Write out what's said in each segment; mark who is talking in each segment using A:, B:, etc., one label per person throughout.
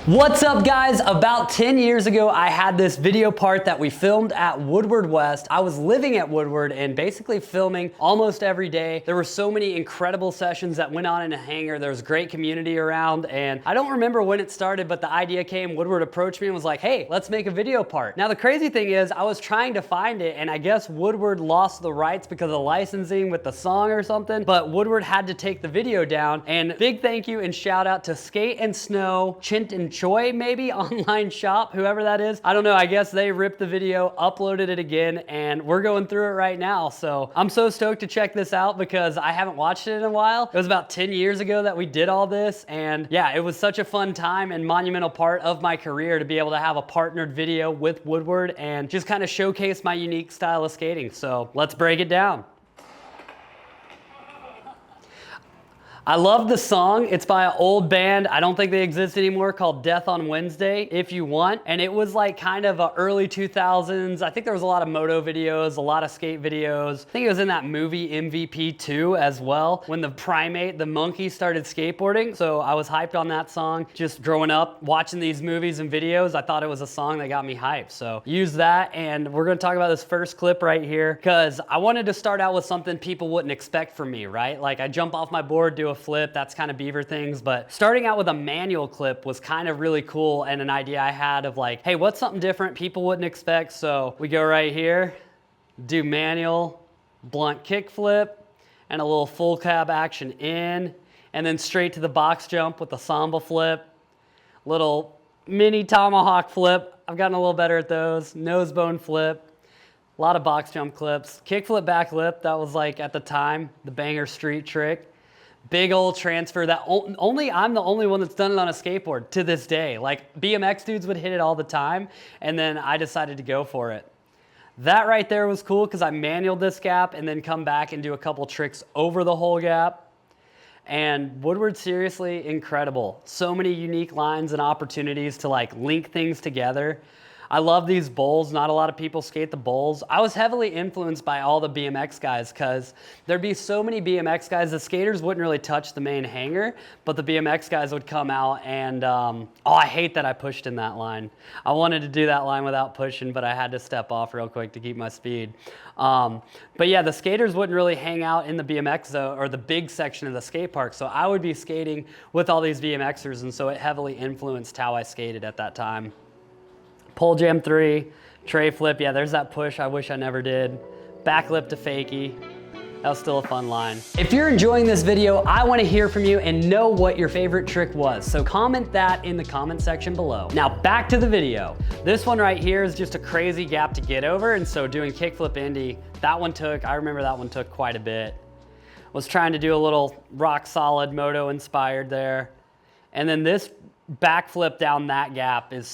A: What's up guys? About 10 years ago, I had this video part that we filmed at Woodward West. I was living at Woodward and basically filming almost every day. There were so many incredible sessions that went on in a hangar. There was great community around, and I don't remember when it started, but the idea came. Woodward approached me and was like, hey, let's make a video part. Now the crazy thing is I was trying to find it, and I guess Woodward lost the rights because of licensing with the song or something, but Woodward had to take the video down. And big thank you and shout out to Skate and Snow, Chint and Choi, maybe online shop, whoever that is. I don't know, I guess they ripped the video, uploaded it again, and we're going through it right now. So I'm so stoked to check this out because I haven't watched it in a while. It was about 10 years ago that we did all this, and yeah, it was such a fun time and monumental part of my career to be able to have a partnered video with Woodward and just kind of showcase my unique style of skating. So let's break it down. I love the song. It's by an old band, I don't think they exist anymore, called Death on Wednesday, If You Want. And it was like kind of a early 2000s. I think there was a lot of moto videos, a lot of skate videos. I think it was in that movie MVP 2 as well, when the primate, the monkey, started skateboarding. So I was hyped on that song. Just growing up, watching these movies and videos, I thought it was a song that got me hyped. So use that, and we're gonna talk about this first clip right here, because I wanted to start out with something people wouldn't expect from me, right? Like I jump off my board, do a flip, that's kind of Beaver things, but starting out with a manual clip was kind of really cool, and an idea I had of like, hey, what's something different people wouldn't expect? So we go right here, do manual, blunt kick flip, and a little full cab action in, and then straight to the box jump with the samba flip, little mini tomahawk flip. I've gotten a little better at those. Nose bone flip, a lot of box jump clips, kick flip back lip. That was like at the time, the banger street trick. Big old transfer that only I'm the only one that's done it on a skateboard to this day. Like BMX dudes would hit it all the time, and then I decided to go for it. That right there was cool because I manualed this gap and then come back and do a couple tricks over the whole gap. And Woodward, seriously incredible. So many unique lines and opportunities to like link things together. I love these bowls. Not a lot of people skate the bowls. I was heavily influenced by all the BMX guys because there'd be so many BMX guys. The skaters wouldn't really touch the main hangar, but the BMX guys would come out and, oh, I hate that I pushed in that line. I wanted to do that line without pushing, but I had to step off real quick to keep my speed. But yeah, the skaters wouldn't really hang out in the BMX zone or the big section of the skate park. So I would be skating with all these BMXers, and so it heavily influenced how I skated at that time. Pole jam 3, tray flip, yeah, there's that push I wish I never did. Back lip to fakie, that was still a fun line. If you're enjoying this video, I wanna hear from you and know what your favorite trick was. So comment that in the comment section below. Now back to the video. This one right here is just a crazy gap to get over, and so doing kickflip Indy, I remember that one took quite a bit. Was trying to do a little rock solid moto inspired there. And then this backflip down that gap is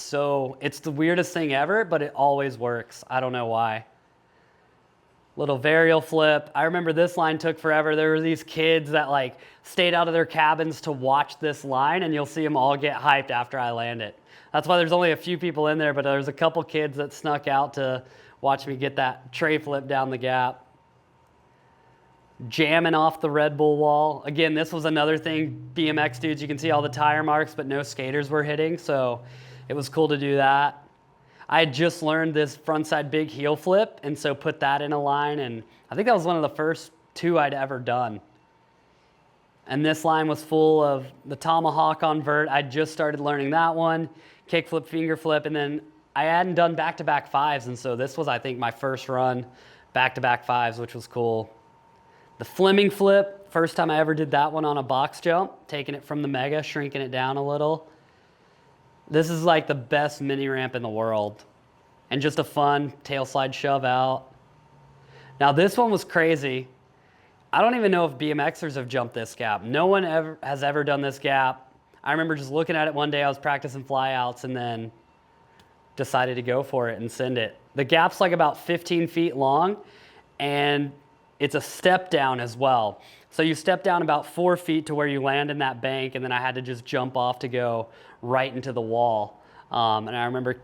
A: it's the weirdest thing ever, but it always works. I don't know why. Little varial flip. I remember this line took forever. There were these kids that like stayed out of their cabins to watch this line, and you'll see them all get hyped after I land it. That's why there's only a few people in there, but there's a couple kids that snuck out to watch me get that tray flip down the gap. Jamming off the Red Bull wall. Again, this was another thing, BMX dudes, you can see all the tire marks, but no skaters were hitting, so it was cool to do that. I had just learned this frontside big heel flip, and so put that in a line, and I think that was one of the first 2 I'd ever done. And this line was full of the tomahawk on vert. I just started learning that one, kick flip, finger flip, and then I hadn't done back-to-back 5s, and so this was, I think, my first run back-to-back 5s, which was cool. The Fleming flip, first time I ever did that one on a box jump, taking it from the mega, shrinking it down a little. This is like the best mini ramp in the world. And just a fun tail slide shove out. Now this one was crazy. I don't even know if BMXers have jumped this gap. No one has ever done this gap. I remember just looking at it one day, I was practicing flyouts and then decided to go for it and send it. The gap's like about 15 feet long, and it's a step down as well. So you step down about 4 feet to where you land in that bank, and then I had to just jump off to go right into the wall. And I remember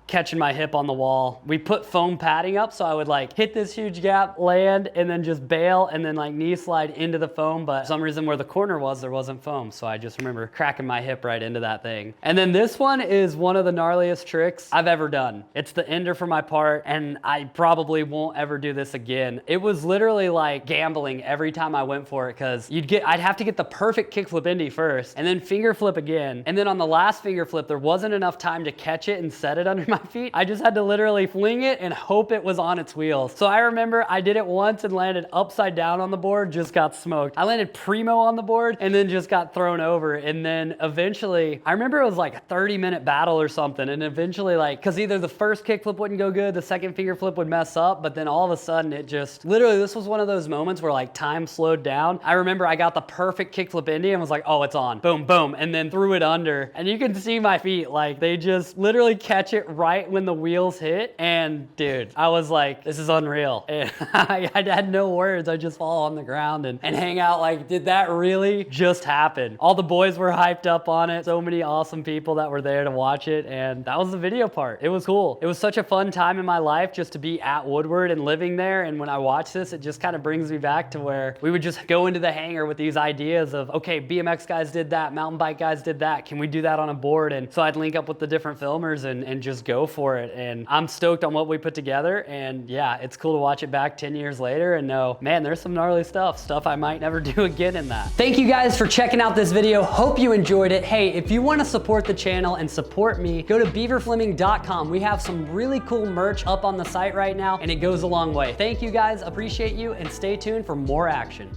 A: catching my hip on the wall. We put foam padding up, so I would like hit this huge gap, land, and then just bail, and then like knee slide into the foam. But for some reason where the corner was, there wasn't foam. So I just remember cracking my hip right into that thing. And then this one is one of the gnarliest tricks I've ever done. It's the ender for my part, and I probably won't ever do this again. It was literally like gambling every time I went for it, because I'd have to get the perfect kickflip Indy first, and then finger flip again. And then on the last finger flip, there wasn't enough time to catch it and set it under my feet. I just had to literally fling it and hope it was on its wheels. So I remember I did it once and landed upside down on the board, just got smoked. I landed primo on the board and then just got thrown over. And then eventually, I remember it was like a 30-minute battle or something. And eventually, like, cause either the first kickflip wouldn't go good, the second finger flip would mess up, but then all of a sudden it just, literally this was one of those moments where like time slowed down. I remember I got the perfect kickflip Indy and was like, oh, it's on, boom, boom. And then threw it under. And you can see my feet, like they just literally catch it right when the wheels hit. And dude, I was like, this is unreal. And I had no words. I just fall on the ground and hang out like, did that really just happen? All the boys were hyped up on it. So many awesome people that were there to watch it. And that was the video part. It was cool. It was such a fun time in my life just to be at Woodward and living there. And when I watch this, it just kind of brings me back to where we would just go into the hangar with these ideas of, okay, BMX guys did that, mountain bike guys did that. Can we do that on a board? And so I'd link up with the different filmers and just go for it. And I'm stoked on what we put together. And yeah, it's cool to watch it back 10 years later and know, man, there's some gnarly stuff I might never do again in that. Thank you guys for checking out this video. Hope you enjoyed it. Hey, if you want to support the channel and support me, go to beaverfleming.com. We have some really cool merch up on the site right now, and it goes a long way. Thank you guys, appreciate you, and stay tuned for more action.